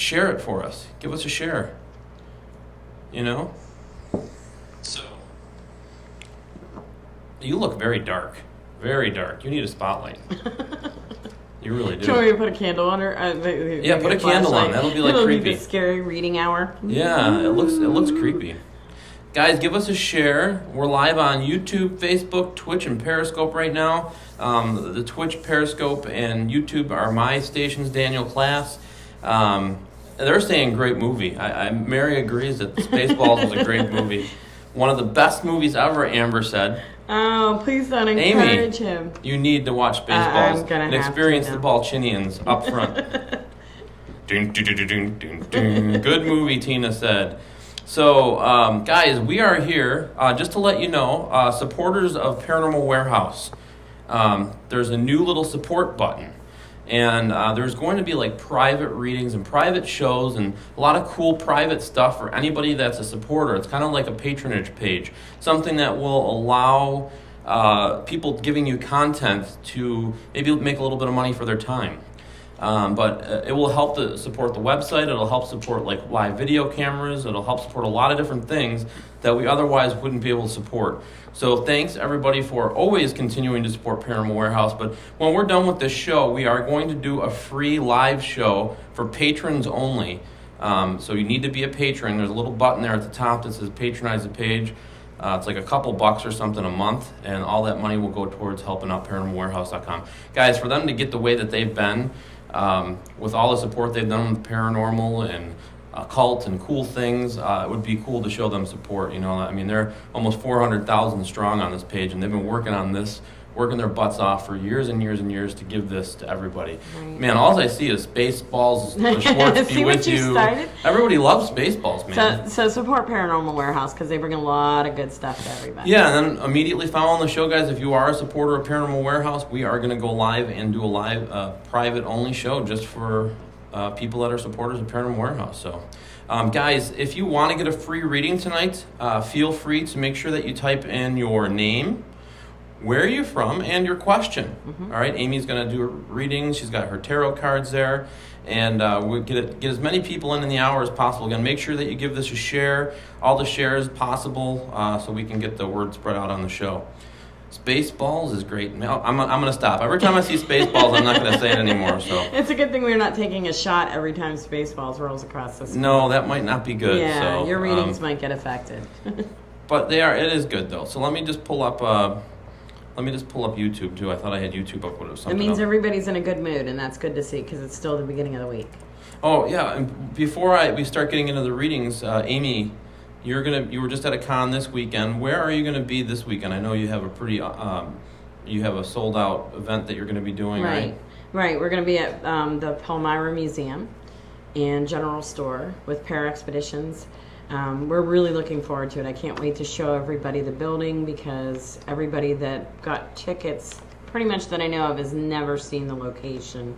share it for us. Give us a share. You know? So, you look very dark. Very dark. You need a spotlight. You really do. Do you want me to put a candle on her? Yeah, put a candle on. That'll be like It'll creepy. Be the scary reading hour. Yeah, it looks creepy. Guys, give us a share. We're live on YouTube, Facebook, Twitch, and Periscope right now. The Twitch, Periscope, and YouTube are my stations, Daniel Klaes. They're saying great movie. Mary agrees that Spaceballs was a great movie. One of the best movies ever, Amber said. Oh, please don't encourage him. Amy, you need to watch Spaceballs and experience the Balchinians up front. Dun, dun, dun, dun, dun, dun. Good movie, Tina said. So, guys, we are here just to let you know, supporters of Paranormal Warehouse. There's a new little support button. And there's going to be like private readings and private shows and a lot of cool private stuff for anybody that's a supporter. It's kind of like a patronage page, something that will allow people giving you content to maybe make a little bit of money for their time. But it will help to support the website. It'll help support like live video cameras. It'll help support a lot of different things that we otherwise wouldn't be able to support. So thanks everybody for always continuing to support Paranormal Warehouse. But when we're done with this show, we are going to do a free live show for patrons only. So you need to be a patron. There's a little button there at the top that says patronize the page. It's like a couple bucks or something a month, and all that money will go towards helping out ParanormalWarehouse.com. Guys, for them to get the way that they've been, with all the support they've done with paranormal and occult and cool things, it would be cool to show them support. You know, I mean, they're almost 400,000 strong on this page, and they've been working on this, working their butts off for years and years and years to give this to everybody. Right. Man, all I see is Spaceballs, the Schwartz be with you. Started? Everybody loves Spaceballs, man. So support Paranormal Warehouse because they bring a lot of good stuff to everybody. Yeah, and then immediately following the show, guys, if you are a supporter of Paranormal Warehouse, we are going to go live and do a live private-only show just for people that are supporters of Paranormal Warehouse. So, guys, if you want to get a free reading tonight, feel free to make sure that you type in your name, where are you from, and your question. Mm-hmm. All right, Amy's going to do a reading. She's got her tarot cards there, and we'll get as many people in the hour as possible. Again, make sure that you give this a share, all the shares possible, so we can get the word spread out on the show. Spaceballs is great. I'm going to stop. Every time I see Spaceballs, I'm not going to say it anymore. So it's a good thing we're not taking a shot every time Spaceballs rolls across the screen. No, that might not be good. Yeah, so, your readings might get affected. But it is good, though. So let me just pull up YouTube, too. I thought I had YouTube up, but it was something It means else. Everybody's in a good mood, and that's good to see because it's still the beginning of the week. Oh, yeah. And before we start getting into the readings, Amy, you were just at a con this weekend. Where are you going to be this weekend? I know you have a sold out event that you're going to be doing, right? Right. We're going to be at the Palmyra Museum and General Store with Para Expeditions. We're really looking forward to it. I can't wait to show everybody the building because everybody that got tickets, pretty much that I know of, has never seen the location.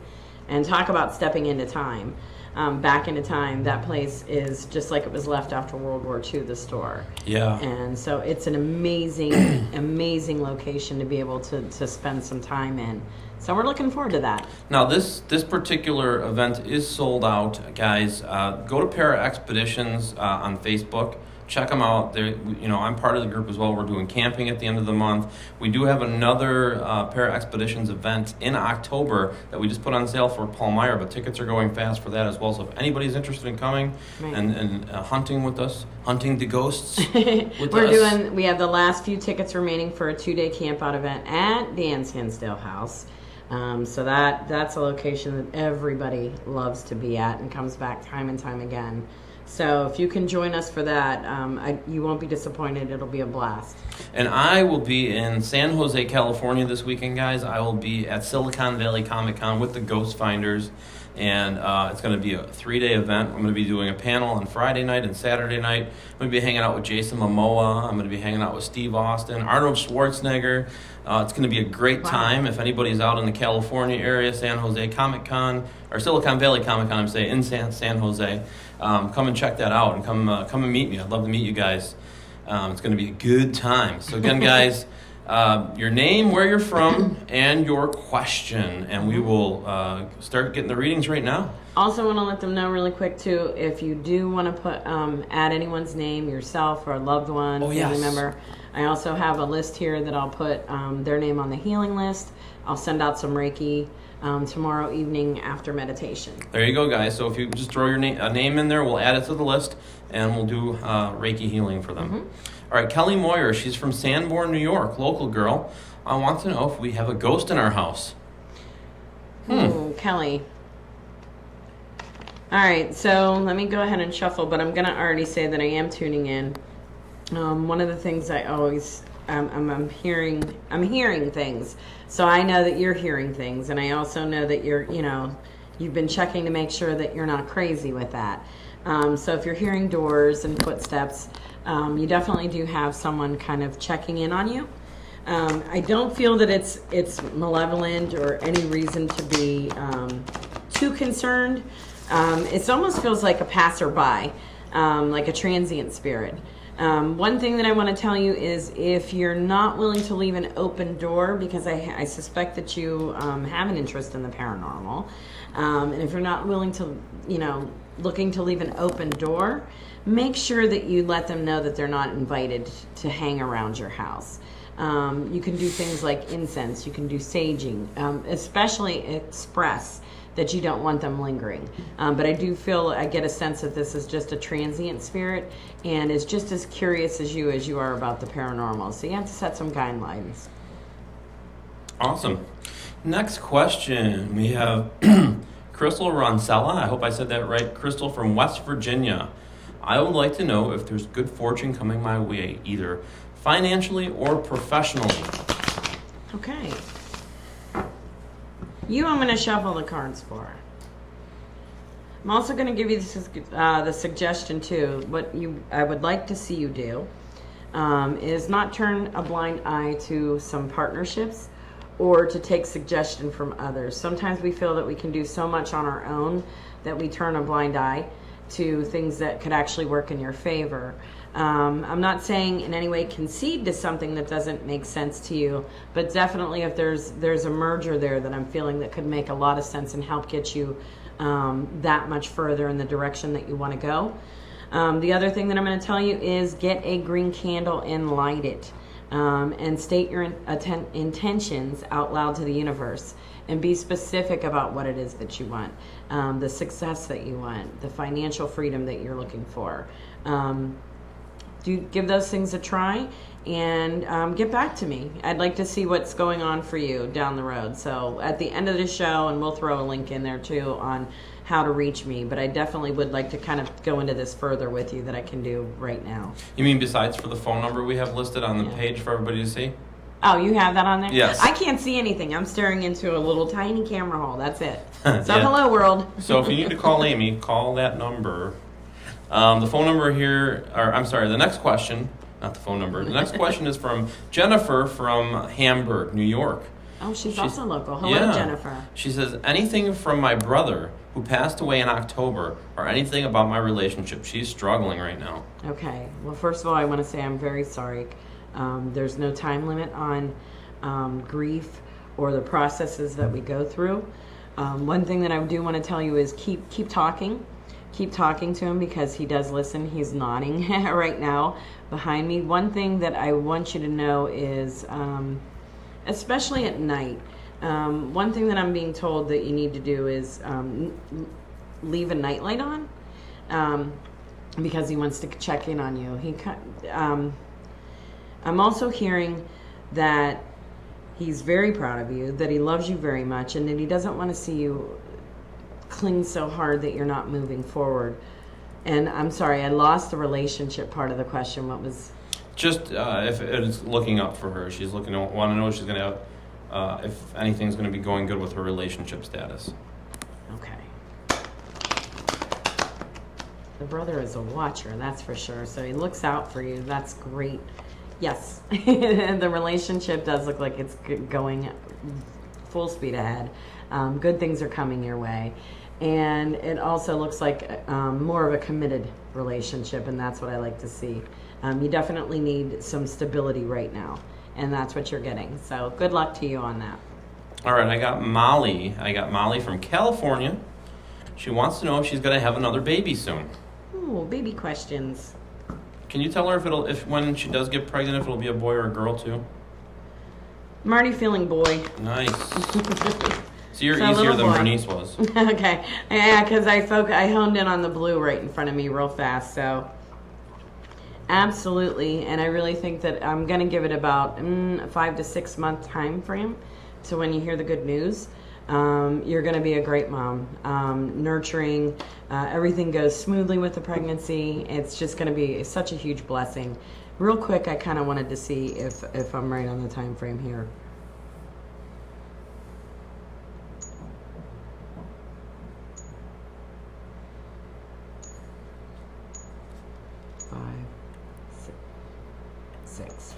And talk about stepping into time. Back into time, that place is just like it was left after World War II, the store. Yeah. And so it's an amazing, amazing location to be able to spend some time in. So we're looking forward to that. Now, this particular event is sold out, guys. Go to Para Expeditions on Facebook. Check them out. I'm part of the group as well. We're doing camping at the end of the month. We do have another Para Expeditions event in October that we just put on sale for Palmyra, but tickets are going fast for that as well. So if anybody's interested in coming and hunting with us, hunting the ghosts with us. We have the last few tickets remaining for a 2-day camp out event at Dan's Hinsdale House. So that's a location that everybody loves to be at and comes back time and time again. So if you can join us for that, you won't be disappointed. It'll be a blast. And I will be in San Jose, California this weekend, guys. I will be at Silicon Valley Comic Con with the Ghost Finders. And it's going to be a 3-day event. I'm going to be doing a panel on Friday night and Saturday night. I'm going to be hanging out with Jason Momoa. I'm going to be hanging out with Steve Austin, Arnold Schwarzenegger. It's going to be a great time. If anybody's out in the California area, San Jose Comic Con, or Silicon Valley Comic Con, I'm saying, in San Jose, come and check that out and come and meet me. I'd love to meet you guys. It's going to be a good time. So again, guys, your name, where you're from, and your question. And we will start getting the readings right now. Also want to let them know really quick, too, if you do want to put add anyone's name, yourself or a loved one, family member, I also have a list here that I'll put their name on the healing list. I'll send out some Reiki tomorrow evening after meditation. There you go, guys. So if you just throw your name in there, we'll add it to the list, and we'll do Reiki healing for them. Mm-hmm. All right, Kelly Moyer, she's from Sanborn, New York, local girl. I want to know if we have a ghost in our house. Ooh, Kelly. All right, so let me go ahead and shuffle, but I'm going to already say that I am tuning in. One of the things I always, I'm hearing things. So I know that you're hearing things, and I also know that you've been checking to make sure that you're not crazy with that. So if you're hearing doors and footsteps, you definitely do have someone kind of checking in on you. I don't feel that it's malevolent or any reason to be too concerned. It almost feels like a passerby, like a transient spirit. One thing that I want to tell you is if you're not willing to leave an open door, because I suspect that you have an interest in the paranormal, and if you're not willing to, looking to leave an open door, make sure that you let them know that they're not invited to hang around your house. You can do things like incense, you can do saging, especially express that you don't want them lingering. But I do feel, I get a sense that this is just a transient spirit and is just as curious as you are about the paranormal. So you have to set some guidelines. Awesome. Next question. We have Crystal Roncella. I hope I said that right. Crystal from West Virginia. I would like to know if there's good fortune coming my way, either financially or professionally. Okay. I'm going to shuffle the cards for. I'm also going to give you the suggestion too. What I would like to see you do is not turn a blind eye to some partnerships or to take suggestion from others. Sometimes we feel that we can do so much on our own that we turn a blind eye to things that could actually work in your favor. I'm not saying in any way concede to something that doesn't make sense to you, but definitely if there's a merger there that I'm feeling that could make a lot of sense and help get you that much further in the direction that you want to go. The other thing that I'm going to tell you is get a green candle and light it, and state your intentions out loud to the universe. And be specific about what it is that you want, the success that you want, the financial freedom that you're looking for. Do give those things a try and get back to me. I'd like to see what's going on for you down the road. So at the end of the show, and we'll throw a link in there too on how to reach me, but I definitely would like to kind of go into this further with you that I can do right now. You mean besides for the phone number we have listed on the page for everybody to see? Oh, you have that on there? Yes. I can't see anything. I'm staring into a little tiny camera hole. That's it. So hello, world. So if you need to call Amy, call that number. The phone number here, the next question, not the phone number. The next question is from Jennifer from Hamburg, New York. Oh, she's also local. Hello, Jennifer. She says, anything from my brother who passed away in October or anything about my relationship. She's struggling right now. Okay. Well, first of all, I want to say I'm very sorry. There's no time limit on grief or the processes that we go through. One thing that I do want to tell you is keep talking. Keep talking to him because he does listen. He's nodding right now behind me. One thing that I want you to know is, especially at night, one thing that I'm being told that you need to do is leave a nightlight on because he wants to check in on you. I'm also hearing that he's very proud of you, that he loves you very much, and that he doesn't want to see you cling so hard that you're not moving forward. And I'm sorry, I lost the relationship part of the question. What was? Just if it's looking up for her. She's want to know if she's going to if anything's going to be going good with her relationship status. Okay. The brother is a watcher, that's for sure. So he looks out for you. That's great. Yes, the relationship does look like it's going full speed ahead. Good things are coming your way. And it also looks like more of a committed relationship, and that's what I like to see. You definitely need some stability right now. and that's what you're getting. So good luck to you on that. All right, I got Molly. From California. She wants to know if she's going to have another baby soon. Ooh, baby questions. Can you tell her if when she does get pregnant, if it'll be a boy or a girl too? I'm already feeling boy. Nice. So you're easier than Bernice was. Okay. Yeah, because I honed in on the blue right in front of me real fast. So absolutely. And I really think that I'm going to give it about a 5 to 6 month time frame. So when you hear the good news, you're going to be a great mom. Nurturing, everything goes smoothly with the pregnancy. It's just going to be such a huge blessing. Real quick, I kind of wanted to see if I'm right on the time frame here. Six.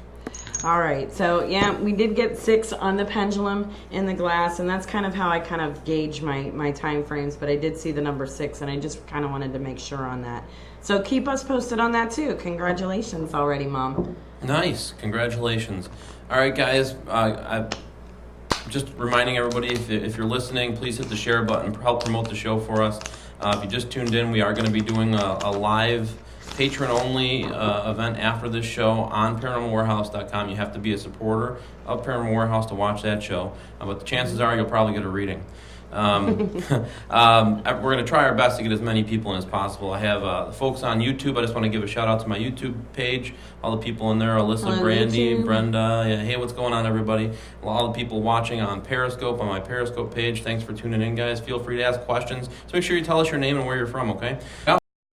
All right, so yeah, we did get 6 on the pendulum in the glass, and that's kind of how I kind of gauge my time frames, but I did see the number 6, and I just kind of wanted to make sure on that. So keep us posted on that too. Congratulations already, Mom. Nice. Congratulations. All right, guys, I'm just reminding everybody, if you're listening, please hit the share button, help promote the show for us. If you just tuned in, we are going to be doing a live patron-only event after this show on paranormalwarehouse.com. You have to be a supporter of Paranormal Warehouse to watch that show, but the chances are you'll probably get a reading. We're going to try our best to get as many people in as possible. I have folks on YouTube. I just want to give a shout-out to my YouTube page, all the people in there, Alyssa, Brandy, Brenda. Yeah, hey, what's going on, everybody? All the people watching on Periscope, on my Periscope page. Thanks for tuning in, guys. Feel free to ask questions. So make sure you tell us your name and where you're from, okay?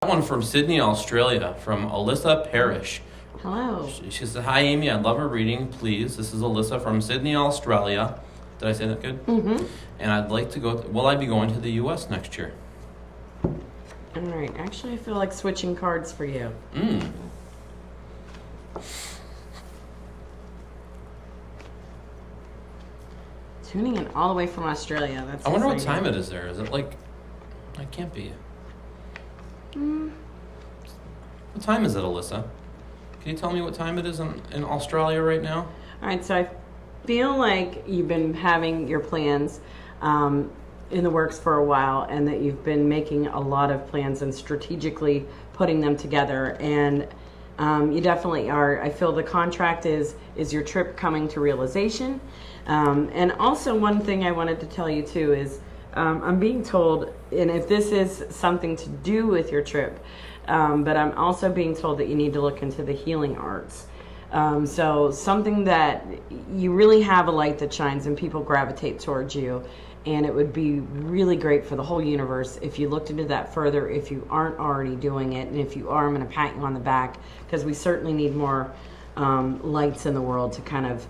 One from Sydney, Australia, from Alyssa Parrish. Hello. She says, "Hi, Amy. I'd love a reading, please. This is Alyssa from Sydney, Australia." Did I say that good? Mm-hmm. And I'd like to go. Will I be going to the U.S. next year? All right. Actually, I feel like switching cards for you. Tuning in all the way from Australia. That's. I wonder what time it is there. Is it like? It can't be. What time is it, Alyssa? Can you tell me what time it is in Australia right now? All right, so I feel like you've been having your plans in the works for a while, and that you've been making a lot of plans and strategically putting them together. And you definitely are. I feel the contract is your trip coming to realization. And also one thing I wanted to tell you too is I'm being told, and if this is something to do with your trip, but I'm also being told that you need to look into the healing arts. So something that you really have a light that shines and people gravitate towards you, and it would be really great for the whole universe if you looked into that further, if you aren't already doing it. And if you are, I'm going to pat you on the back, because we certainly need more lights in the world to kind of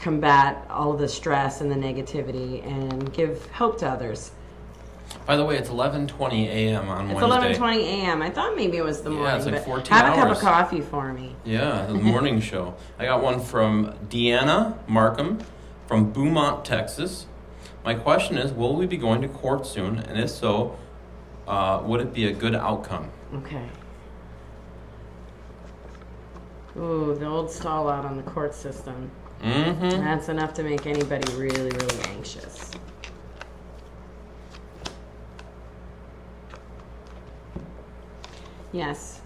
combat all of the stress and the negativity and give hope to others. By the way, it's 11:20 a.m. on Wednesday. Wednesday. It's 11:20 a.m. I thought maybe it was the morning. Yeah, it's like 14 have hours. Have a cup of coffee for me. Yeah, the morning show. I got one from Deanna Markham from Beaumont, Texas. My question is, will we be going to court soon? And if so, would it be a good outcome? Okay. Ooh, the old stall out on the court system. Mm-hmm. That's enough to make anybody really, really anxious. Yes.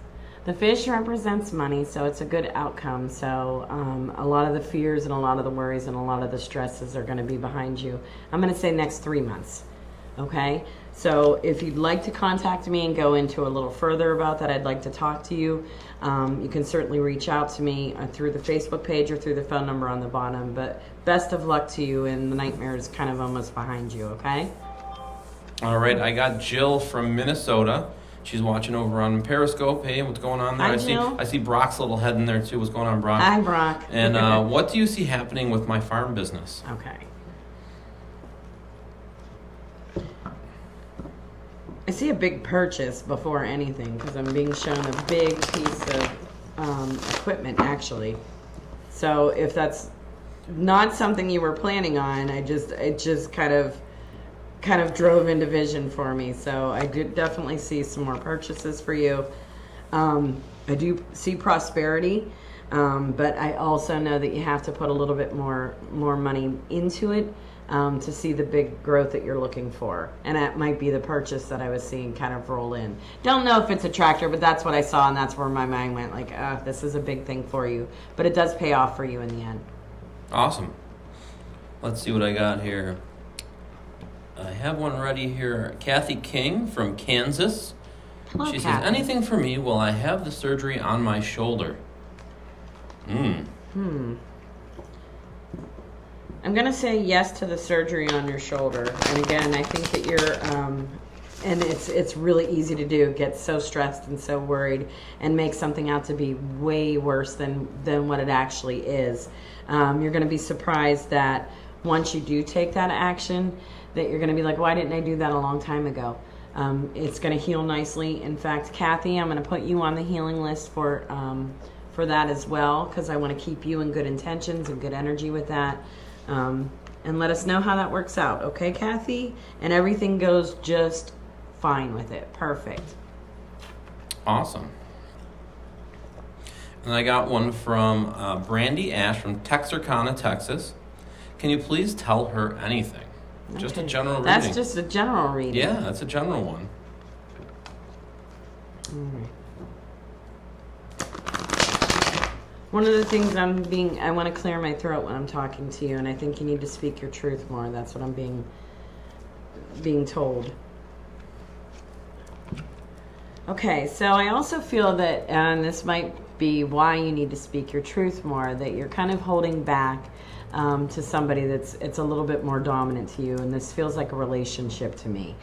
The fish represents money, so it's a good outcome. So a lot of the fears and a lot of the worries and a lot of the stresses are going to be behind you. I'm going to say next 3 months. Okay? So if you'd like to contact me and go into a little further about that, I'd like to talk to you. You can certainly reach out to me through the Facebook page or through the phone number on the bottom. But best of luck to you, and the nightmare is kind of almost behind you, okay? All right, I got Jill from Minnesota. She's watching over on Periscope. Hey, what's going on there? Hi, Jill. I see Brock's little head in there too. What's going on, Brock? Hi, Brock. And what do you see happening with my farm business? Okay. I see a big purchase before anything, because I'm being shown a big piece of equipment, actually. So if that's not something you were planning on, it just kind of drove into vision for me. So I did definitely see some more purchases for you. I do see prosperity. But I also know that you have to put a little bit more money into it to see the big growth that you're looking for. And that might be the purchase that I was seeing kind of roll in. Don't know if it's a tractor, but that's what I saw, and that's where my mind went, like, this is a big thing for you. But it does pay off for you in the end. Awesome. Let's see what I got here. I have one ready here. Kathy King from Kansas. Hello, she Kathy. says, anything for me while I have the surgery on my shoulder? I'm going to say yes to the surgery on your shoulder. And again, I think that you're, and it's really easy to do, get so stressed and so worried and make something out to be way worse than what it actually is. You're going to be surprised that once you do take that action, that you're going to be like, why didn't I do that a long time ago? It's going to heal nicely. In fact, Kathy, I'm going to put you on the healing list for that as well, because I want to keep you in good intentions and good energy with that. And let us know how that works out, okay, Kathy? And everything goes just fine with it. Perfect. Awesome. And I got one from Brandy Ash from Texarkana, Texas. Can you please tell her anything? Okay. Just a general reading. That's just a general reading. Yeah, that's a general one. All right. One of the things I want to clear my throat when I'm talking to you, and I think you need to speak your truth more. That's what I'm being told. Okay, so I also feel that, and this might be why you need to speak your truth more, that you're kind of holding back to somebody it's a little bit more dominant to you, and this feels like a relationship to me.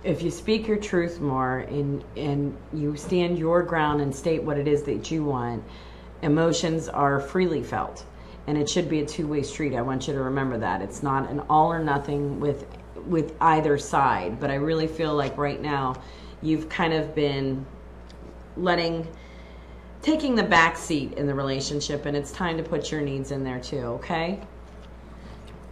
If you speak your truth more and you stand your ground and state what it is that you want, emotions are freely felt, and it should be a two-way street. I want you to remember that. It's not an all or nothing with either side, but I really feel like right now you've kind of been taking the back seat in the relationship, and it's time to put your needs in there too, okay?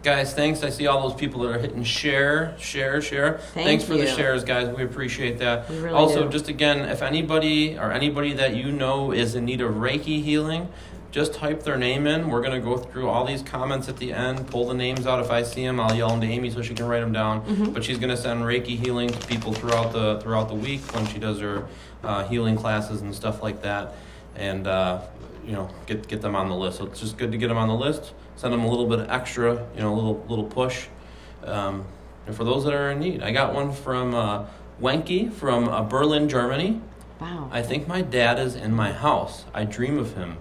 Guys, thanks. I see all those people that are hitting share. Thanks for the shares, guys. We appreciate that. We really also, do. just again, if anybody that you know is in need of Reiki healing, just type their name in. We're going to go through all these comments at the end, pull the names out. If I see them, I'll yell them to Amy so she can write them down. Mm-hmm. But she's going to send Reiki healing to people throughout the week when she does her healing classes and stuff like that. And, get them on the list. So it's just good to get them on the list. Send them a little bit extra, a little push. And for those that are in need, I got one from Wenke from Berlin, Germany. Wow. I think my dad is in my house. I dream of him.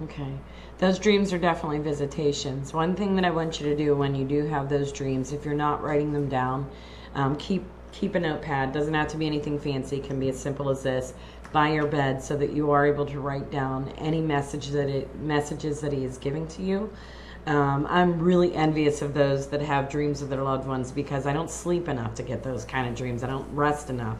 Okay. Those dreams are definitely visitations. One thing that I want you to do when you do have those dreams, if you're not writing them down, keep a notepad. Doesn't have to be anything fancy. It can be as simple as this. By your bed, so that you are able to write down any messages that he is giving to you. I'm really envious of those that have dreams of their loved ones, because I don't sleep enough to get those kind of dreams. I don't rest enough.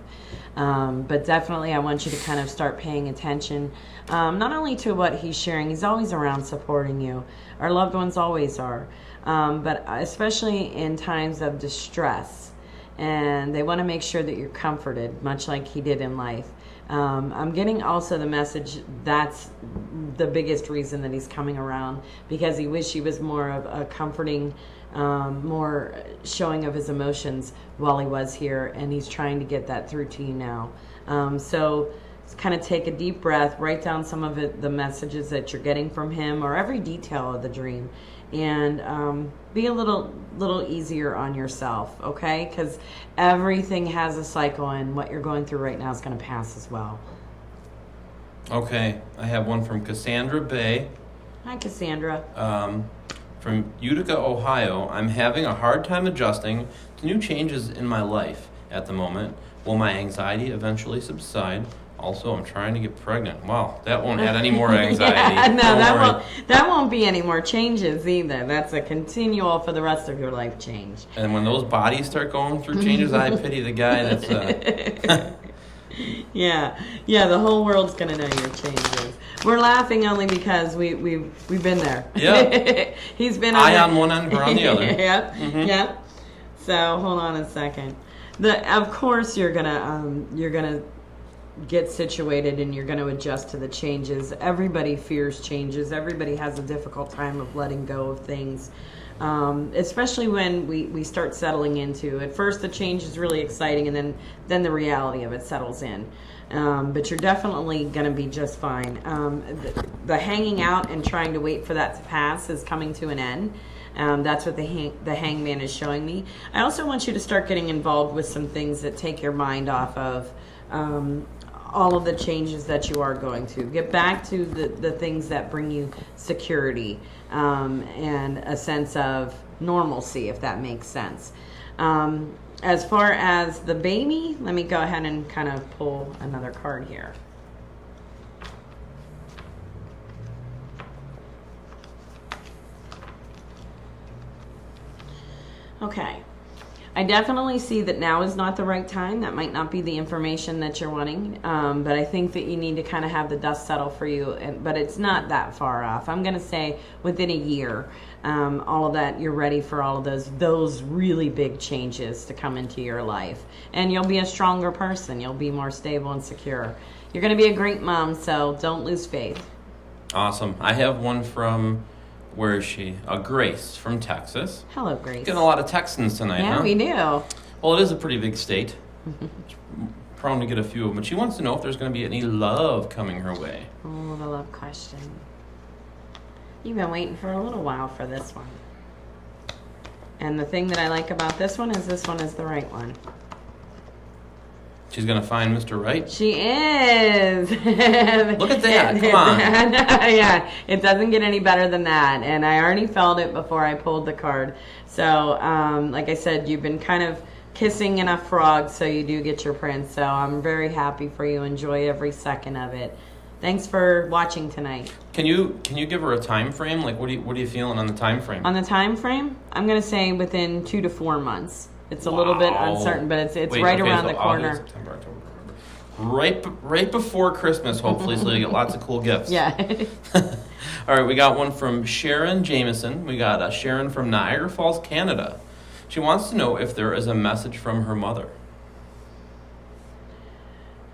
But definitely I want you to kind of start paying attention, not only to what he's sharing. He's always around supporting you. Our loved ones always are. But especially in times of distress. And they want to make sure that you're comforted, much like he did in life. I'm getting also the message that's the biggest reason that he's coming around, because he wished he was more of a comforting, more showing of his emotions while he was here, and he's trying to get that through to you now. So kind of take a deep breath, write down some of the messages that you're getting from him, or every detail of the dream, and be a little easier on yourself, okay? Because everything has a cycle, and what you're going through right now is going to pass as well. Okay, I have one from Cassandra Bay. Hi, Cassandra. From Utica, Ohio. I'm having a hard time adjusting to new changes in my life at the moment. Will my anxiety eventually subside? Also, I'm trying to get pregnant. Wow, that won't add any more anxiety. Yeah, that won't be any more changes either. That's a continual for the rest of your life change. And when those bodies start going through changes, I pity the guy that's... Yeah, the whole world's gonna know your changes. We're laughing only because we've been there. Yeah. He's been on one end, we're on the other. Yep. Mm-hmm. Yep. So hold on a second. Of course you're gonna get situated and you're going to adjust to the changes. Everybody fears changes. Everybody has a difficult time of letting go of things, especially when we start settling into. At first, the change is really exciting, and then the reality of it settles in. But you're definitely going to be just fine. The hanging out and trying to wait for that to pass is coming to an end. That's what the hangman is showing me. I also want you to start getting involved with some things that take your mind off of all of the changes that you are going to. Get back to the things that bring you security and a sense of normalcy, if that makes sense. As far as the baby, let me go ahead and kind of pull another card here. Okay. I definitely see that now is not the right time. That might not be the information that you're wanting, but I think that you need to kind of have the dust settle for you, but it's not that far off. I'm going to say within a year, all of that, you're ready for all of those really big changes to come into your life. And you'll be a stronger person. You'll be more stable and secure. You're going to be a great mom, so don't lose faith. Awesome. I have one from... Where is she? Grace from Texas. Hello, Grace. Getting a lot of Texans tonight, huh? Yeah, we do. Well, it is a pretty big state. Prone to get a few of them. But she wants to know if there's going to be any love coming her way. Oh, the love question. You've been waiting for a little while for this one. And the thing that I like about this one is the right one. She's going to find Mr. Right? She is. Look at that. Come on. Yeah, it doesn't get any better than that. And I already felt it before I pulled the card. So, like I said, you've been kind of kissing enough frogs so you do get your prince. So I'm very happy for you. Enjoy every second of it. Thanks for watching tonight. Can you give her a time frame? Like, what are you feeling on the time frame? On the time frame, I'm going to say within 2 to 4 months. It's a little bit uncertain, but it's around the corner. August, September, October, right before Christmas, hopefully, so you get lots of cool gifts. Yeah. All right, we got one from Sharon Jameson. We got Sharon from Niagara Falls, Canada. She wants to know if there is a message from her mother.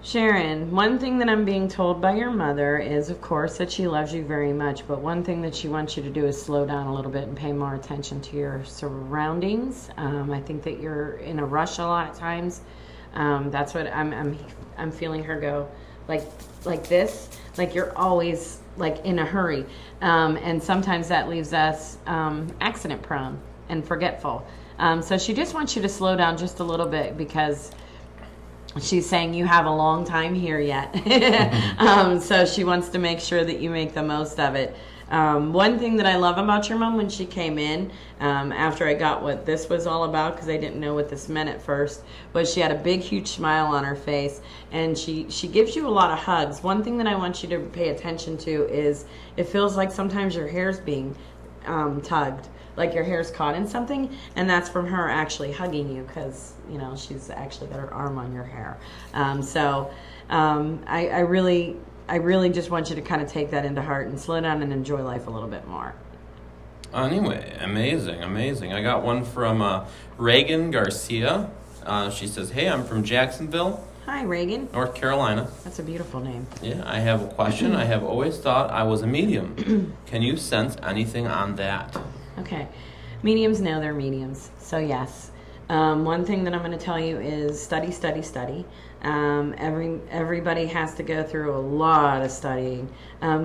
Sharon, one thing that I'm being told by your mother is, of course, that she loves you very much, but one thing that she wants you to do is slow down a little bit and pay more attention to your surroundings. I think that you're in a rush a lot of times. That's what I'm feeling her go, like this, like you're always like in a hurry, and sometimes that leaves us accident prone and forgetful. So she just wants you to slow down just a little bit because she's saying you have a long time here yet. So she wants to make sure that you make the most of it. One thing that I love about your mom when she came in, after I got what this was all about, because I didn't know what this meant at first, was she had a big, huge smile on her face, and she gives you a lot of hugs. One thing that I want you to pay attention to is it feels like sometimes your hair's being tugged, like your hair's caught in something, and that's from her actually hugging you because, you know, she's actually got her arm on your hair. I really just want you to kind of take that into heart and slow down and enjoy life a little bit more. Anyway, amazing. I got one from Reagan Garcia. She says, hey, I'm from Jacksonville. Hi, Reagan. North Carolina. That's a beautiful name. Yeah, I have a question. I have always thought I was a medium. Can you sense anything on that? Okay. Mediums know they're mediums. So, yes. One thing that I'm going to tell you is study. Everybody has to go through a lot of studying.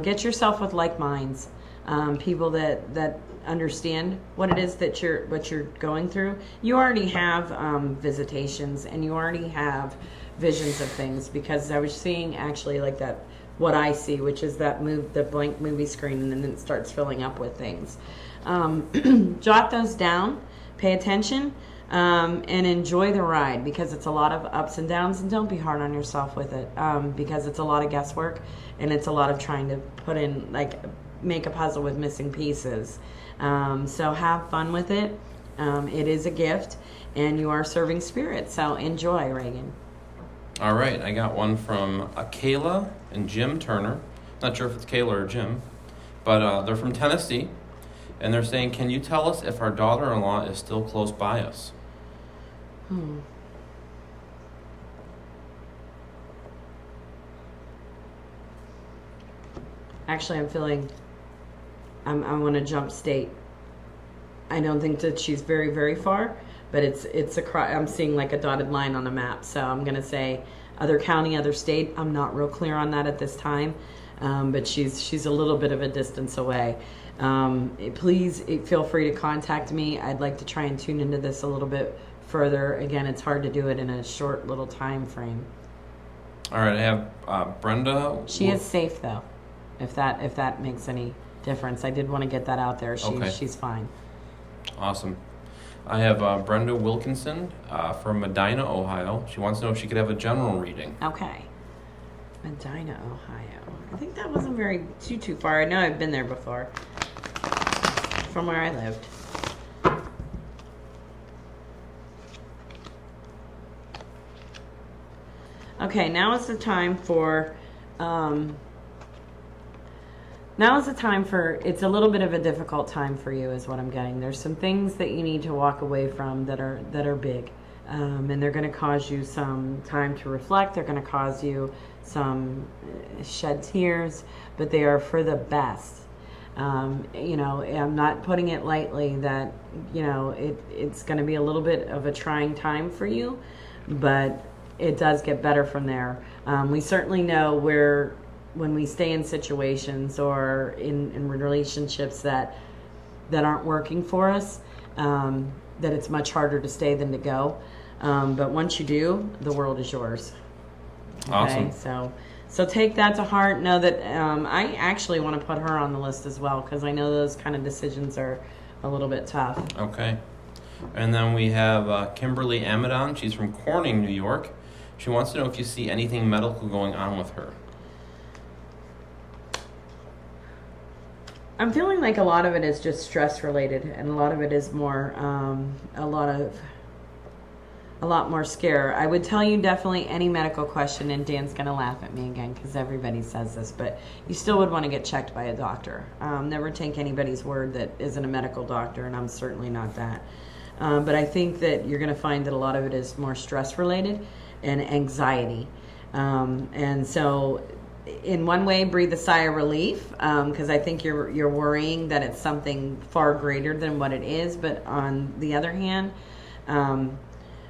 Get yourself with like minds, people that understand what it is that you're going through. You already have visitations and you already have visions of things, because I was seeing actually like that, what I see, which is that the blank movie screen, and then it starts filling up with things. Jot those down, pay attention, and enjoy the ride, because it's a lot of ups and downs, and don't be hard on yourself with it, because it's a lot of guesswork, and it's a lot of trying to put in, like, make a puzzle with missing pieces. So have fun with it. It is a gift, and you are serving spirit, so enjoy, Reagan. All right, I got one from Kayla and Jim Turner. Not sure if it's Kayla or Jim, but they're from Tennessee, and they're saying, can you tell us if our daughter-in-law is still close by us? Actually, I'm feeling I want to jump state. I don't think that she's very, very far, but I'm seeing like a dotted line on the map. So I'm going to say other county, other state. I'm not real clear on that at this time, but she's a little bit of a distance away. Please feel free to contact me. I'd like to try and tune into this a little bit further. Again, it's hard to do it in a short little time frame. All right, I have Brenda. She is safe though, if that makes any difference. I did want to get that out there. She's fine. Awesome. I have Brenda Wilkinson from Medina, Ohio. She wants to know if she could have a general reading. Okay. Medina, Ohio. I think that wasn't very too far. I know I've been there before. From where I lived. Okay, now is the time for it's a little bit of a difficult time for you is what I'm getting. There's some things that you need to walk away from that are big. And they're going to cause you some time to reflect. They're going to cause you some shed tears, but they are for the best. I'm not putting it lightly that, it's going to be a little bit of a trying time for you, but it does get better from there. We certainly know when we stay in situations or in relationships that aren't working for us, that it's much harder to stay than to go. But once you do, the world is yours. Okay? Awesome. So take that to heart. Know that I actually want to put her on the list as well because I know those kind of decisions are a little bit tough. Okay. And then we have Kimberly Amadon. She's from Corning, New York. She wants to know if you see anything medical going on with her. I'm feeling like a lot of it is just stress related, and a lot of it is more a lot more scare. I would tell you definitely any medical question, and Dan's gonna laugh at me again because everybody says this, but you still would want to get checked by a doctor. Never take anybody's word that isn't a medical doctor, and I'm certainly not that. But I think that you're gonna find that a lot of it is more stress related and anxiety, and so. In one way, breathe a sigh of relief because I think you're worrying that it's something far greater than what it is. But on the other hand,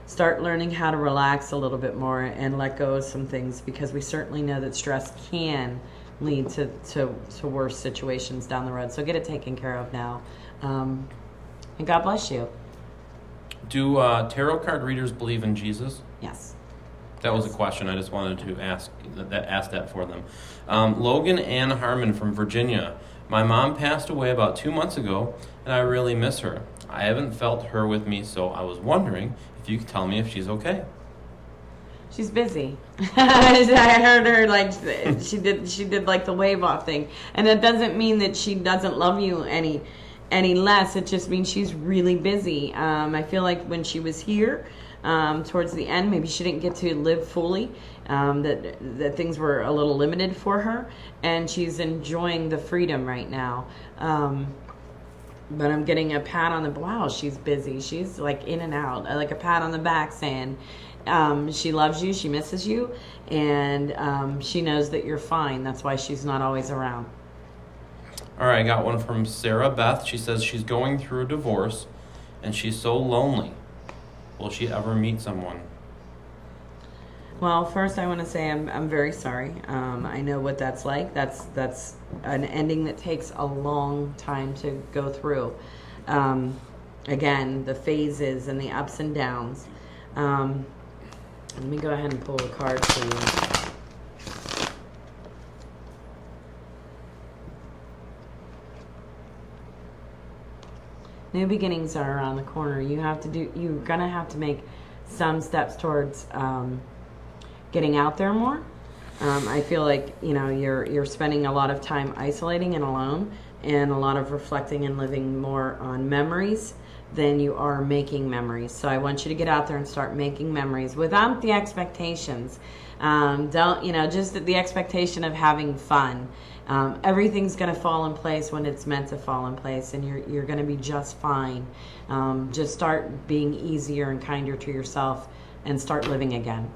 start learning how to relax a little bit more and let go of some things because we certainly know that stress can lead to worse situations down the road. So get it taken care of now. And God bless you. Do tarot card readers believe in Jesus? Yes. That was a question. I just wanted to ask that for them. Logan Ann Harmon from Virginia. My mom passed away about 2 months ago, and I really miss her. I haven't felt her with me, so I was wondering if you could tell me if she's okay. She's busy. I heard her like she did like the wave off thing, and that doesn't mean that she doesn't love you any less. It just means she's really busy. I feel like when she was here. Towards the end, maybe she didn't get to live fully, that things were a little limited for her, and she's enjoying the freedom right now. But I'm getting a pat on the, wow, she's busy. She's like in and out, like a pat on the back saying she loves you, she misses you, and she knows that you're fine. That's why she's not always around. All right, I got one from Sarah Beth. She says she's going through a divorce, and she's so lonely. Will she ever meet someone? Well, first I want to say I'm very sorry. I know what that's like. That's an ending that takes a long time to go through. Again, the phases and the ups and downs. Let me go ahead and pull a card for you. New beginnings are around the corner. You're gonna have to make some steps towards getting out there more. I feel like you're spending a lot of time isolating and alone, and a lot of reflecting and living more on memories than you are making memories. So I want you to get out there and start making memories without the expectations. Just the expectation of having fun. Everything's going to fall in place when it's meant to fall in place, and you're going to be just fine. Just start being easier and kinder to yourself and start living again.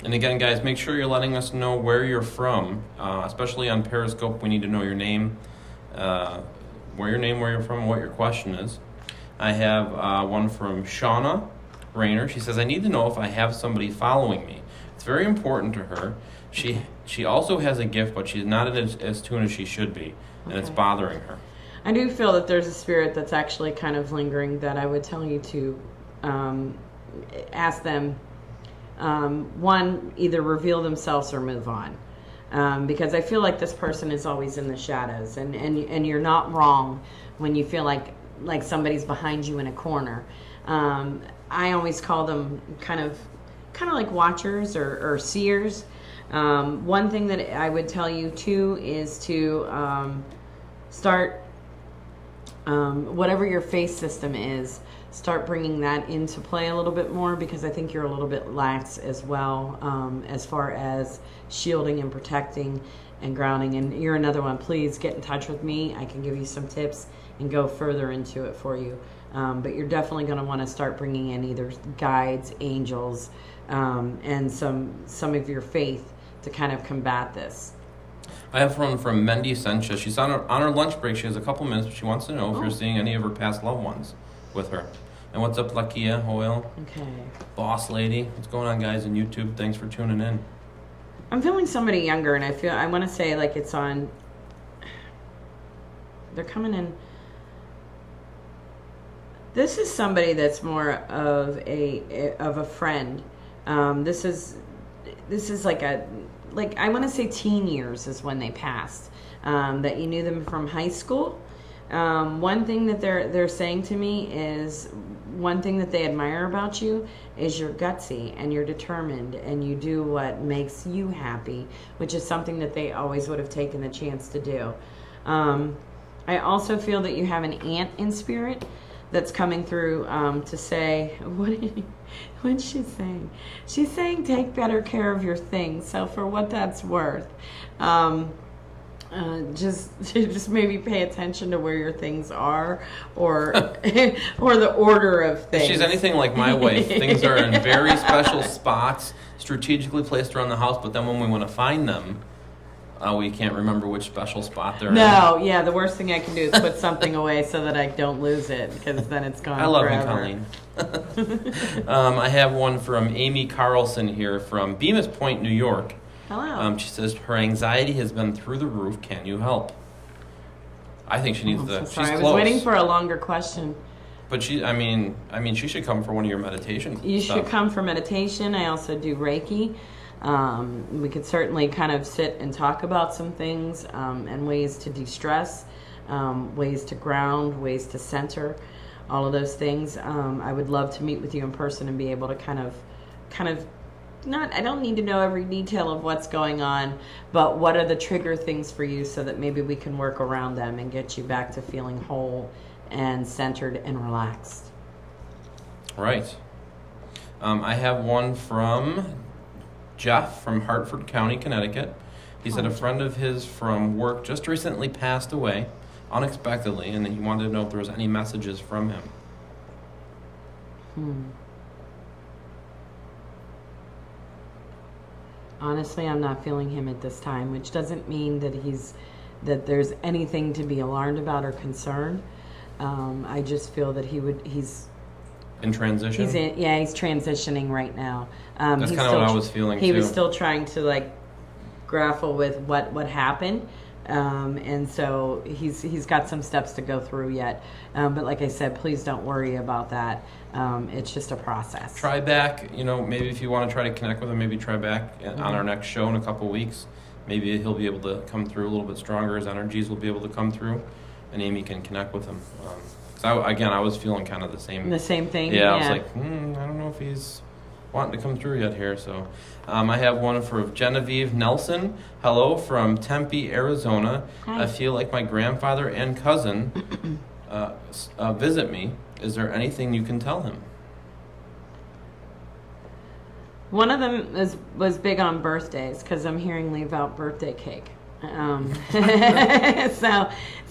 And again, guys, make sure you're letting us know where you're from, especially on Periscope. We need to know your name, where you're from, what your question is. I have one from Shauna Rayner. She says, I need to know if I have somebody following me. It's very important to her. She also has a gift, but she's not as tuned as she should be, and it's bothering her. I do feel that there's a spirit that's actually kind of lingering that I would tell you to ask them, one, either reveal themselves or move on. Because I feel like this person is always in the shadows, and you're not wrong when you feel like somebody's behind you in a corner. I always call them kind of like watchers or seers. One thing that I would tell you too is to start whatever your faith system is, start bringing that into play a little bit more, because I think you're a little bit lax as well as far as shielding and protecting and grounding. And you're another one. Please get in touch with me. I can give you some tips and go further into it for you. But you're definitely going to want to start bringing in either guides, angels, and some of your faith to kind of combat this. I have one from Mendy Sencha. She's on her lunch break. She has a couple minutes, but she wants to know if you're seeing any of her past loved ones with her. And what's up, Lakia Hoyle? Okay. Boss lady. What's going on, guys, on YouTube? Thanks for tuning in. I'm feeling somebody younger, and I want to say like it's on. They're coming in. This is somebody that's more of a friend. This is like I want to say teen years is when they passed. That you knew them from high school. One thing that they're saying to me is, one thing that they admire about you is you're gutsy and you're determined and you do what makes you happy, which is something that they always would have taken the chance to do. I also feel that you have an aunt in spirit that's coming through to say, what's she saying? She's saying take better care of your things. So for what that's worth, just maybe pay attention to where your things are, or or the order of things. If she's anything like my wife, things are in very special spots, strategically placed around the house, but then when we want to find them, we can't remember which special spot they're in. No, yeah, the worst thing I can do is put something away so that I don't lose it, because then it's gone forever. I love you, Colleen. I have one from Amy Carlson here from Bemis Point, New York. Hello. She says her anxiety has been through the roof. Can you help? I think she needs sorry. she's I was close. waiting for a longer question. But she should come for one of your meditations. You should come for meditation. I also do Reiki. We could certainly kind of sit and talk about some things and ways to de-stress, ways to ground, ways to center, all of those things. I would love to meet with you in person and be able to kind of I don't need to know every detail of what's going on, but what are the trigger things for you so that maybe we can work around them and get you back to feeling whole and centered and relaxed. Right. I have one from Jeff from Hartford County, Connecticut. He said a friend of his from work just recently passed away unexpectedly, and he wanted to know if there was any messages from him. Honestly, I'm not feeling him at this time, which doesn't mean that there's anything to be alarmed about or concerned. I just feel that he's in transition. He's transitioning right now. That's kind of what I was feeling. He was still trying to grapple with what happened, and so he's got some steps to go through yet. But like I said, please don't worry about that. It's just a process. Try back, maybe if you want to try to connect with him, maybe try back on our next show in a couple weeks. Maybe he'll be able to come through a little bit stronger. His energies will be able to come through, and Amy can connect with him. I was feeling kind of the same. The same thing? Yeah, I was like, I don't know if he's wanting to come through yet here. So I have one for Genevieve Nelson. Hello from Tempe, Arizona. Hi. I feel like my grandfather and cousin visit me. Is there anything you can tell him? One of them was big on birthdays, because I'm hearing leave out birthday cake. So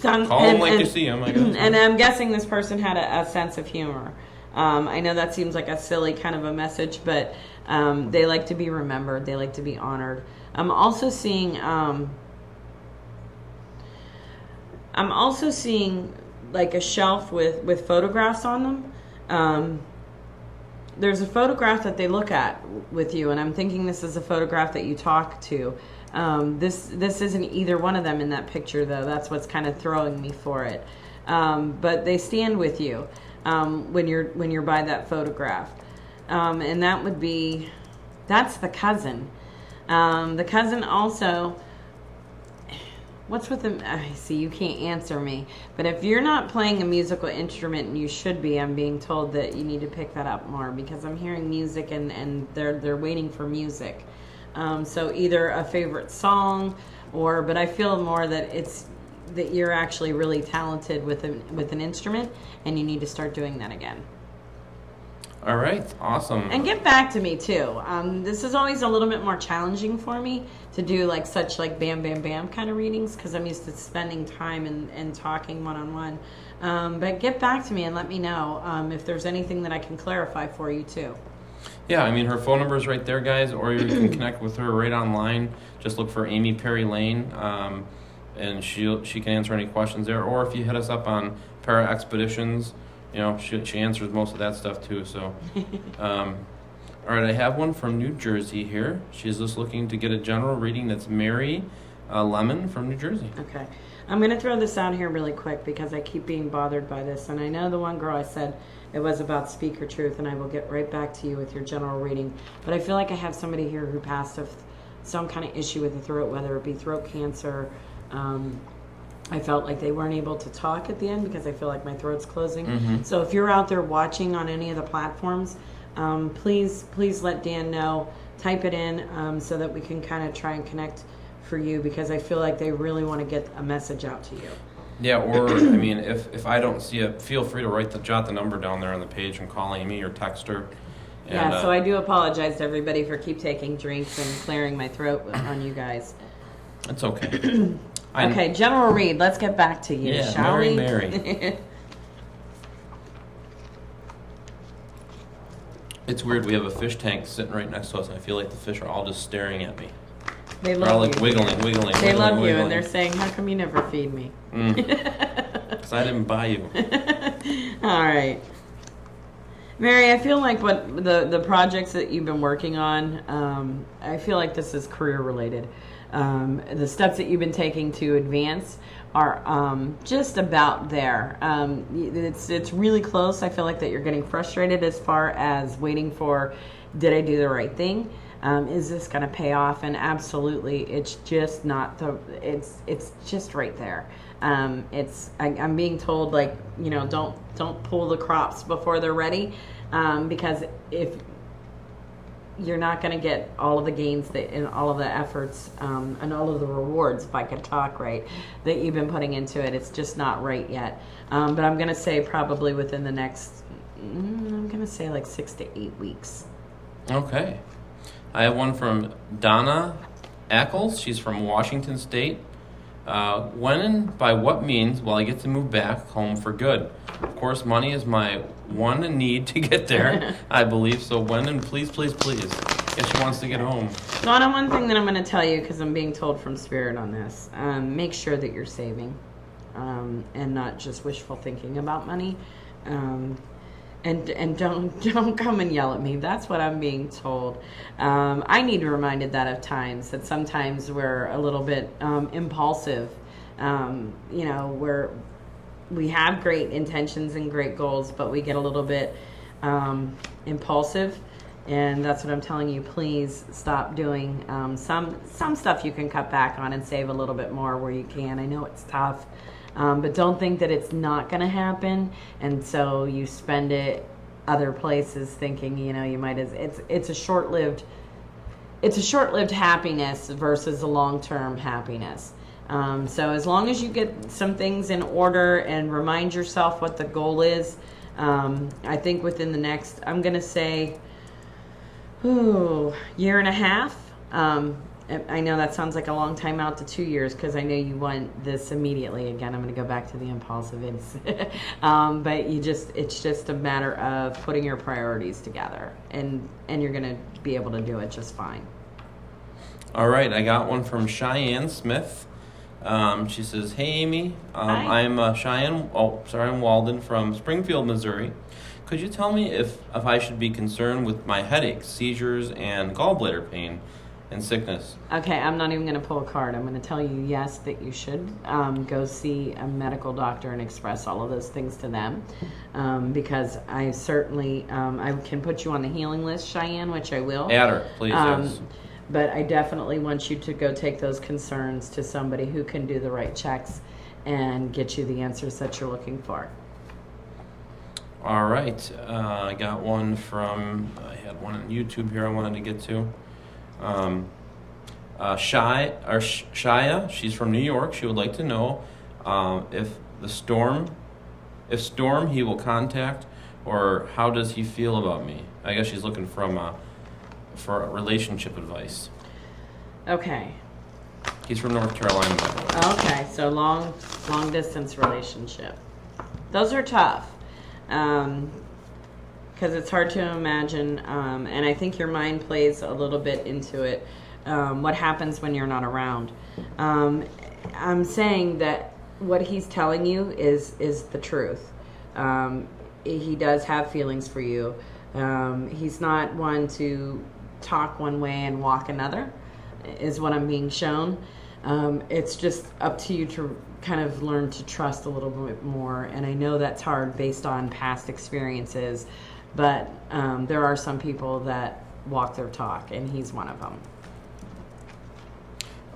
call him like you see him, I guess. And I'm guessing this person had a sense of humor. I know that seems like a silly kind of a message, but they like to be remembered. They like to be honored. I'm also seeing like a shelf with photographs on them. There's a photograph that they look at with you, and I'm thinking this is a photograph that you talk to. This isn't either one of them in that picture, though. That's what's kind of throwing me for it. But they stand with you when you're by that photograph, and that's the cousin. The cousin also. What's with them? I see, you can't answer me. But if you're not playing a musical instrument, and you should be, I'm being told that you need to pick that up more, because I'm hearing music and they're waiting for music. So either a favorite song, but I feel more that that you're actually really talented with an instrument, and you need to start doing that again. All right, awesome. And get back to me too. This is always a little bit more challenging for me to do such bam, bam, bam kind of readings, because I'm used to spending time and talking one-on-one. But get back to me and let me know if there's anything that I can clarify for you too. Yeah, I mean, her phone number is right there, guys, or you can connect with her right online. Just look for Amy Perry Lane, and she can answer any questions there. Or if you hit us up on Para Expeditions, she answers most of that stuff too. So, all right, I have one from New Jersey here. She's just looking to get a general reading. That's Mary Lemon from New Jersey. Okay. I'm going to throw this out here really quick because I keep being bothered by this. And I know the one girl I said it was about Speak Your Truth, and I will get right back to you with your general reading. But I feel like I have somebody here who passed of some kind of issue with the throat, whether it be throat cancer. I felt like they weren't able to talk at the end because I feel like my throat's closing. Mm-hmm. So if you're out there watching on any of the platforms, please let Dan know. Type it in so that we can kind of try and connect for you, because I feel like they really want to get a message out to you. Yeah, or I mean, if I don't see it, feel free to jot the number down there on the page and call Amy or text her. And, so I do apologize to everybody for keep taking drinks and clearing my throat on you guys. It's okay. Okay, general read. Let's get back to you, shall we? Mary. It's weird. We have a fish tank sitting right next to us, and I feel like the fish are all just staring at me. They love they're all you. Wiggling. They love you, and they're saying, "How come you never feed me?" Because I didn't buy you. All right, Mary. I feel like what the projects that you've been working on. I feel like this is career related. The steps that you've been taking to advance are just about there. It's really close. I feel like that you're getting frustrated as far as waiting for, did I do the right thing? Is this going to pay off? And absolutely, it's just not it's just right there. I'm being told don't pull the crops before they're ready, because if you're not going to get all of the gains and all of the efforts and all of the rewards, if I could talk right, that you've been putting into it. It's just not right yet. But I'm going to say probably within the next, I'm going to say 6 to 8 weeks. Okay. I have one from Donna Ackles. She's from Washington State. When and by what means will I get to move back home for good? Of course, money is my one need to get there, I believe. So when and please. If she wants to get home. Donna, one thing that I'm going to tell you, because I'm being told from Spirit on this, make sure that you're saving and not just wishful thinking about money. And don't come and yell at me. That's what I'm being told. I need reminded that of times that sometimes we're a little bit impulsive. Where we have great intentions and great goals, but we get a little bit impulsive. And that's what I'm telling you. Please stop doing. Some stuff you can cut back on and save a little bit more where you can. I know it's tough. But don't think that it's not going to happen, and so you spend it other places thinking, you might as it's a short-lived happiness versus a long-term happiness. So as long as you get some things in order and remind yourself what the goal is, I think within the next, I'm going to say, year and a half, I know that sounds like a long time out to 2 years because I know you want this immediately. Again, I'm going to go back to the impulsiveness. But it's just a matter of putting your priorities together, and you're going to be able to do it just fine. All right, I got one from Cheyenne Smith. She says, "Hey, Amy, Hi. I'm Cheyenne. I'm Walden from Springfield, Missouri. Could you tell me if I should be concerned with my headaches, seizures, and gallbladder pain and sickness?" Okay, I'm not even going to pull a card. I'm going to tell you, yes, that you should go see a medical doctor and express all of those things to them, because I certainly I can put you on the healing list, Cheyenne, which I will. Add her, please. Yes. But I definitely want you to go take those concerns to somebody who can do the right checks and get you the answers that you're looking for. All right. I got one I had one on YouTube here I wanted to get to. Shia, she's from New York. She would like to know if Storm he will contact, or how does he feel about me? I guess she's looking for relationship advice. Okay. He's from North Carolina, by the way. Okay, so long distance relationship. Those are tough. Because it's hard to imagine, and I think your mind plays a little bit into it, what happens when you're not around. I'm saying that what he's telling you is the truth. He does have feelings for you. He's not one to talk one way and walk another, is what I'm being shown. It's just up to you to kind of learn to trust a little bit more, and I know that's hard based on past experiences, but there are some people that walk their talk, and he's one of them.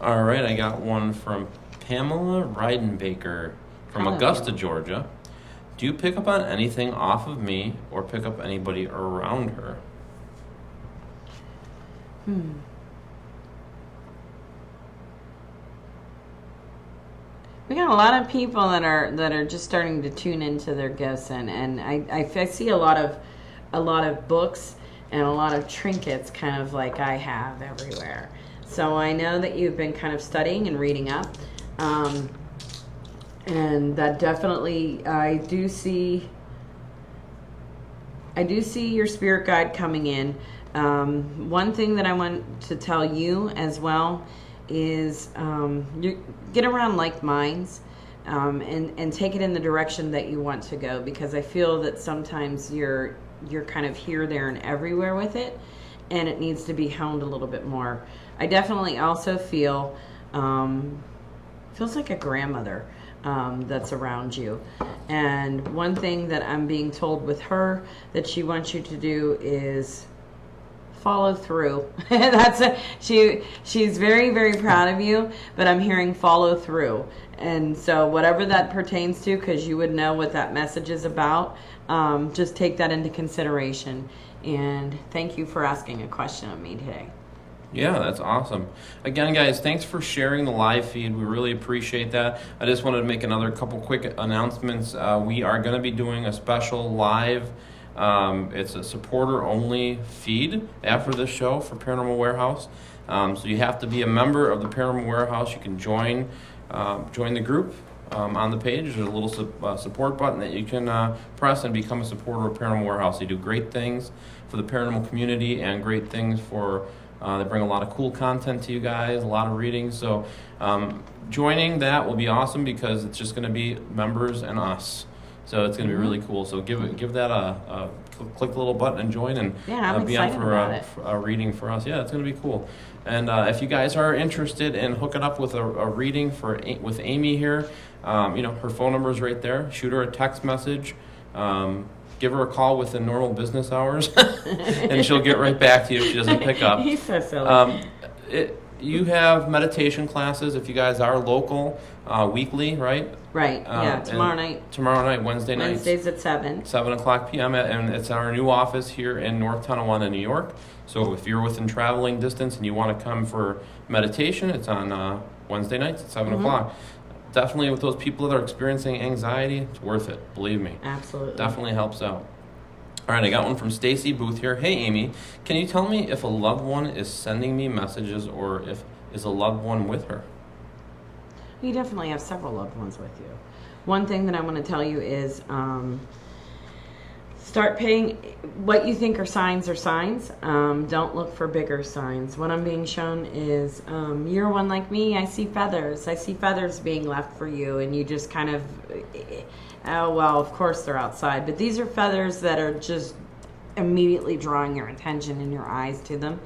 All right, I got one from Pamela Reidenbaker from Augusta, Georgia. Do you pick up on anything off of me or pick up anybody around her? We got a lot of people that are just starting to tune into their gifts, and I see a lot of books and a lot of trinkets, kind of like I have everywhere. So I know that you've been kind of studying and reading up, and that definitely I do see your spirit guide coming in. One thing that I want to tell you as well is you get around like minds, and take it in the direction that you want to go, because I feel that sometimes you're kind of here, there, and everywhere with it, and it needs to be honed a little bit more. I definitely also feel feels like a grandmother that's around you, and one thing that I'm being told with her that she wants you to do is follow through. She's very, very proud of you, but I'm hearing follow through. And so whatever that pertains to, because you would know what that message is about, just take that into consideration. And thank you for asking a question of me today. Yeah, that's awesome. Again, guys, thanks for sharing the live feed. We really appreciate that. I just wanted to make another couple quick announcements. We are going to be doing a special live it's a supporter-only feed after this show for Paranormal Warehouse. So you have to be a member of the Paranormal Warehouse. You can join the group on the page. There's a little support button that you can press and become a supporter of Paranormal Warehouse. They do great things for the paranormal community and great things for they bring a lot of cool content to you guys, a lot of readings. So joining that will be awesome, because it's just going to be members and us. So it's going to be really cool. So give that a click the little button and join, and be on for a reading for us. Yeah, it's going to be cool. And if you guys are interested in hooking up with a reading with Amy here, her phone number is right there. Shoot her a text message. Give her a call within normal business hours, and she'll get right back to you if she doesn't pick up. He's so silly. You have meditation classes if you guys are local, weekly, right? Right, tomorrow night. Tomorrow night, Wednesday night. Wednesdays at 7. 7 o'clock p.m. And it's our new office here in North Tonawanda, New York. So if you're within traveling distance and you want to come for meditation, it's on Wednesday nights at 7 o'clock. Definitely with those people that are experiencing anxiety, it's worth it. Believe me. Absolutely. Definitely helps out. All right, I got one from Stacy Booth here. Hey, Amy, can you tell me if a loved one is sending me messages or if is a loved one with her? You definitely have several loved ones with you. One thing that I want to tell you is start paying what you think are signs are signs. Don't look for bigger signs. What I'm being shown is you're one like me. I see feathers. I see feathers being left for you, and you just kind of, oh, well, of course they're outside. But these are feathers that are just immediately drawing your attention and your eyes to them.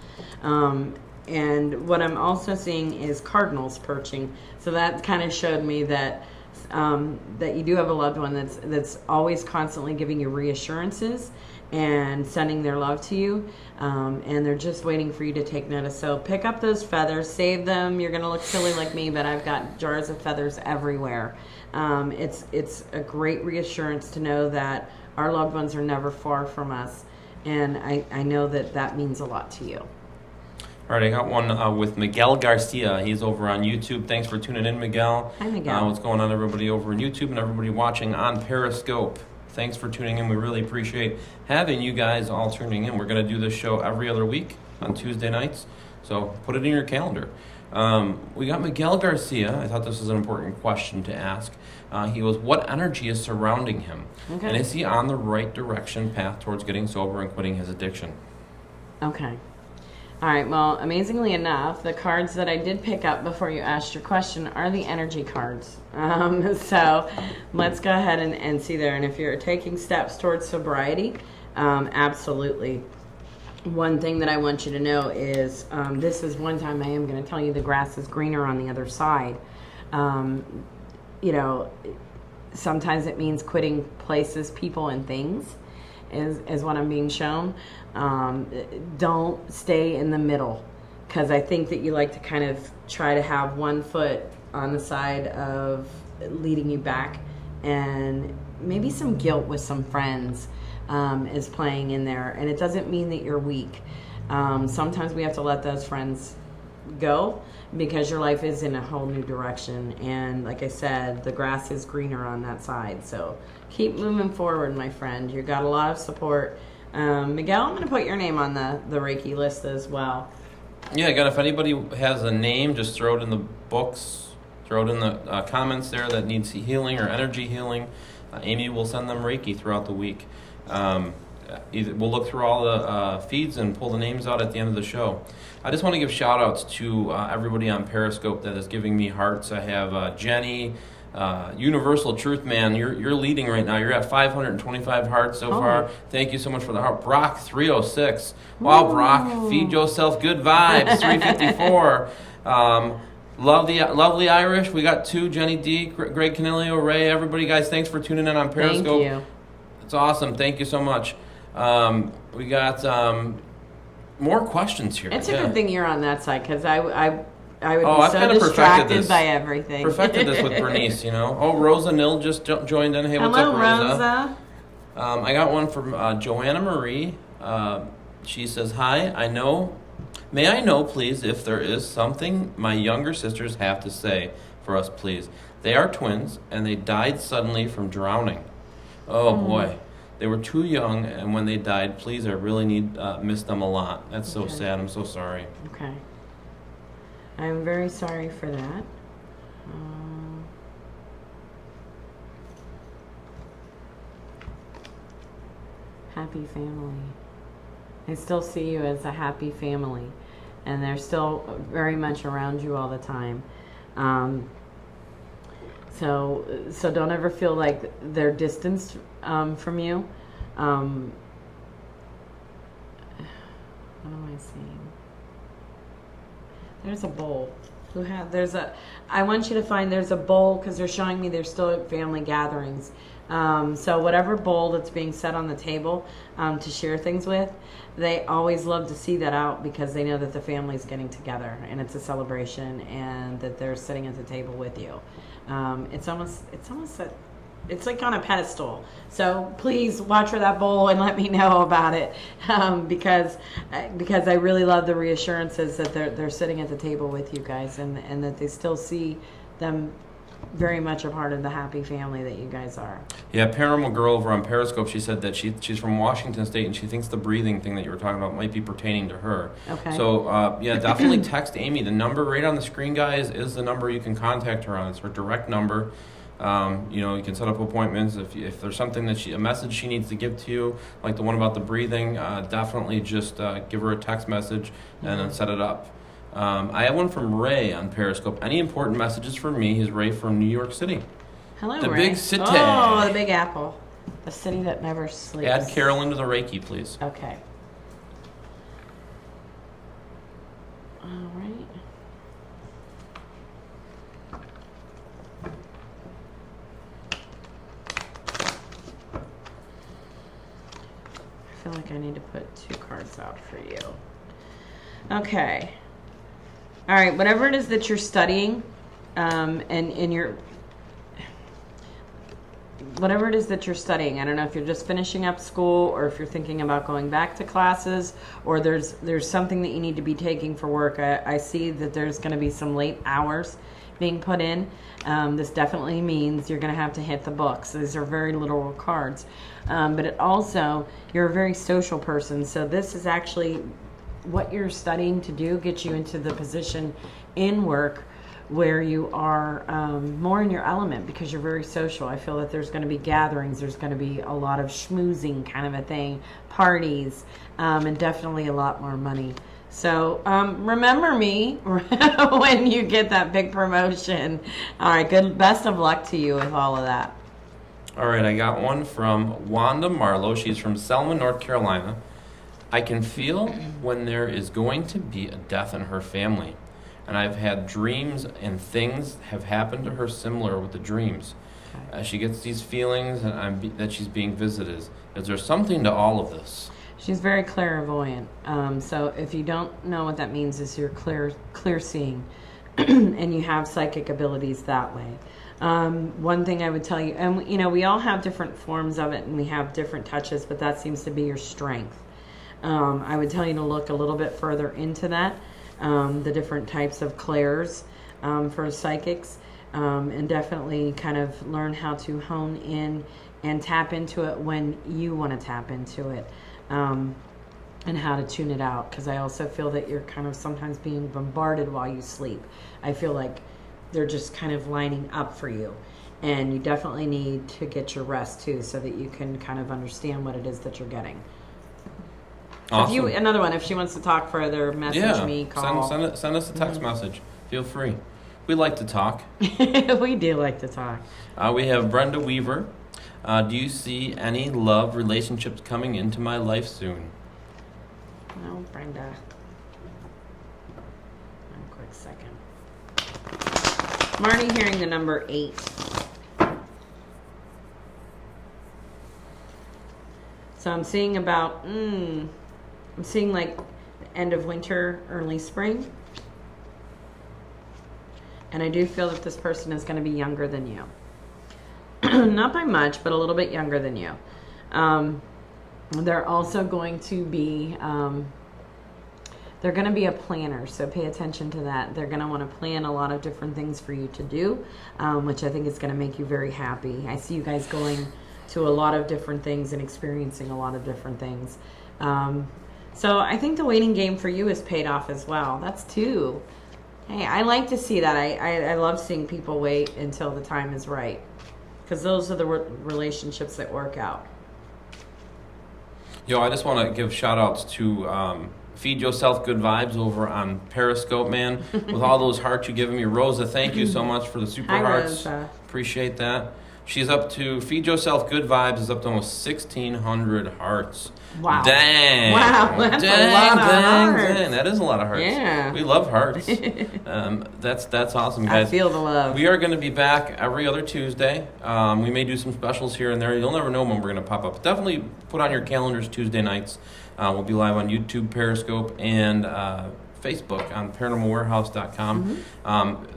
And what I'm also seeing is cardinals perching. So that kind of showed me that that you do have a loved one that's always constantly giving you reassurances and sending their love to you, and they're just waiting for you to take notice. So pick up those feathers, save them. You're gonna look silly like me, but I've got jars of feathers everywhere. It's a great reassurance to know that our loved ones are never far from us, and I know that means a lot to you. All right, I got one with Miguel Garcia. He's over on YouTube. Thanks for tuning in, Miguel. Hi, Miguel. What's going on, everybody over on YouTube and everybody watching on Periscope? Thanks for tuning in. We really appreciate having you guys all tuning in. We're going to do this show every other week on Tuesday nights, so put it in your calendar. We got Miguel Garcia. I thought this was an important question to ask. He goes, what energy is surrounding him? Okay. And is he on the right direction path towards getting sober and quitting his addiction? Okay. All right, well, amazingly enough, the cards that I did pick up before you asked your question are the energy cards. So let's go ahead and see there. And if you're taking steps towards sobriety, absolutely. One thing that I want you to know is this is one time I am going to tell you the grass is greener on the other side. You know, sometimes it means quitting places, people, and things. Is what I'm being shown. Don't stay in the middle, because I think that you like to kind of try to have one foot on the side of leading you back, and maybe some guilt with some friends is playing in there. And it doesn't mean that you're weak. Sometimes we have to let those friends go because your life is in a whole new direction, and like I said, the grass is greener on that side. So keep moving forward, my friend. You got a lot of support. Miguel, I'm going to put your name on the Reiki list as well. Yeah, again, if anybody has a name, just throw it in the books, throw it in the comments there that needs healing or energy healing. Amy will send them Reiki throughout the week. We'll look through all the feeds and pull the names out at the end of the show. I just want to give shout outs to everybody on Periscope that is giving me hearts. I have Jenny, Universal Truth Man. You're leading right now. You're at 525 hearts so far. Thank you so much for the heart. Brock 306. Wow, Brock, feed yourself good vibes. 354. Lovely Irish. We got 2. Jenny D, Greg Canelio, Ray. Everybody, guys, thanks for tuning in on Periscope. Thank you. It's awesome. Thank you so much. We got more questions here. It's a good thing you're on that side, because I would be so distracted by everything. Perfected this with Bernice, you know. Oh, Rosa Nil just joined in. Hey, what's up, Rosa? I got one from Joanna Marie. She says, hi, may I know, please, if there is something my younger sisters have to say for us, please. They are twins, and they died suddenly from drowning. Oh, boy. They were too young, and when they died, please, I really miss them a lot. That's so sad. I'm so sorry. Okay. I'm very sorry for that. Happy family. I still see you as a happy family, and they're still very much around you all the time. So don't ever feel like they're distanced from you. What am I seeing? There's a bowl. I want you to find there's a bowl, because they're showing me there's still at family gatherings. So whatever bowl that's being set on the table to share things with, they always love to see that out, because they know that the family's getting together and it's a celebration, and that they're sitting at the table with you. It's like on a pedestal. So please watch for that bowl and let me know about it, because I really love the reassurances that they're sitting at the table with you guys, and that they still see them very much a part of the happy family that you guys are. Yeah, Paranormal Girl over on Periscope, she said that she's from Washington State, and she thinks the breathing thing that you were talking about might be pertaining to her. Okay. So, yeah, definitely text Amy. The number right on the screen, guys, is the number you can contact her on. It's her direct number. You can set up appointments. If there's something a message she needs to give to you, like the one about the breathing, definitely just give her a text message and then set it up. I have one from Ray on Periscope. Any important messages for me? He's Ray from New York City. Hello, the Ray. Big City. Oh, the Big Apple. The city that never sleeps. Add Carol into the Reiki, please. Okay. All right. I feel like I need to put 2 cards out for you. Okay. All right, whatever it is that you're studying, whatever it is that you're studying, I don't know if you're just finishing up school or if you're thinking about going back to classes, or there's something that you need to be taking for work. I see that there's going to be some late hours being put in. This definitely means you're going to have to hit the books. These are very literal cards. But it also, you're a very social person, so this is actually what you're studying to do gets you into the position in work where you are more in your element because you're very social. I feel that there's going to be gatherings, there's going to be a lot of schmoozing kind of a thing, parties, and definitely a lot more money. So remember me when you get that big promotion. All right, best of luck to you with all of that. All right, I got one from Wanda Marlowe. She's from Selma, North Carolina. I can feel when there is going to be a death in her family, and I've had dreams and things have happened to her similar with the dreams. Okay. She gets these feelings that she's being visited. Is there something to all of this? She's very clairvoyant. So if you don't know what that means, is you're clear seeing, and you have psychic abilities that way. One thing I would tell you, and we all have different forms of it, and we have different touches, but that seems to be your strength. I would tell you to look a little bit further into that, the different types of clairs for psychics, and definitely kind of learn how to hone in and tap into it when you want to tap into it, and how to tune it out, because I also feel that you're kind of sometimes being bombarded while you sleep. I feel like they're just kind of lining up for you, and you definitely need to get your rest too so that you can kind of understand what it is that you're getting. Awesome. Another one, if she wants to talk further, message me, call. Send us a text message. Feel free. We like to talk. We do like to talk. We have Brenda Weaver. Do you see any love relationships coming into my life soon? No, Brenda. One quick second. I'm already hearing the number 8. So I'm seeing about, I'm seeing like the end of winter, early spring. And I do feel that this person is going to be younger than you. Not by much, but a little bit younger than you. They're also going to be, they're going to be a planner, so pay attention to that. They're going to want to plan a lot of different things for you to do, which I think is going to make you very happy. I see you guys going to a lot of different things and experiencing a lot of different things. So I think the waiting game for you is paid off as well. That's 2. Hey, I like to see that. I love seeing people wait until the time is right, because those are the relationships that work out. I just want to give shout outs to Feed Yourself Good Vibes over on Periscope, man. With all those hearts you giving me. Rosa, thank you so much for the super Hi, hearts. Rosa. Appreciate that. She's up to, Feed Yourself Good Vibes is up to almost 1,600 hearts. Wow. Dang. Wow, that's a lot of hearts. Dang. That is a lot of hearts. Yeah. We love hearts. That's awesome, guys. I feel the love. We are going to be back every other Tuesday. We may do some specials here and there. You'll never know when we're going to pop up. Definitely put on your calendars Tuesday nights. We'll be live on YouTube, Periscope, and Facebook on paranormalwarehouse.com.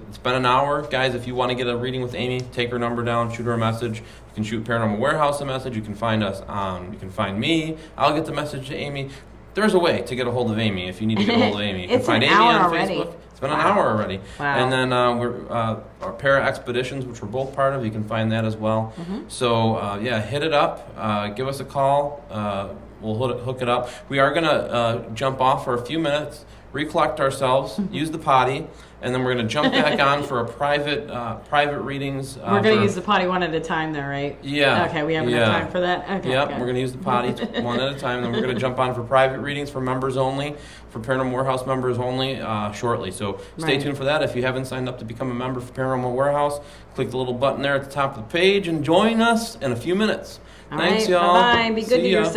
It's been an hour. Guys, if you want to get a reading with Amy, take her number down, shoot her a message. You can shoot Paranormal Warehouse a message. You can find us on, you can find me. I'll get the message to Amy. there's a way to get a hold of Amy if you need to get a hold of Amy. You can find Amy on Facebook. It's been an hour already. Wow. And then our Para Expeditions, which we're both part of, you can find that as well. So, hit it up. Give us a call. We'll hook it up. We are going to jump off for a few minutes, recollect ourselves, use the potty, and then we're going to jump back on for a private readings. We're going to use the potty one at a time though, right? Yeah. Okay, we have enough time for that? Okay. Yep, we're going to use the potty one at a time, and then we're going to jump on for private readings for members only, for Paranormal Warehouse members only shortly. So stay tuned for that. If you haven't signed up to become a member for Paranormal Warehouse, click the little button there at the top of the page and join us in a few minutes. Thanks, y'all. Bye-bye. Be good to yourself.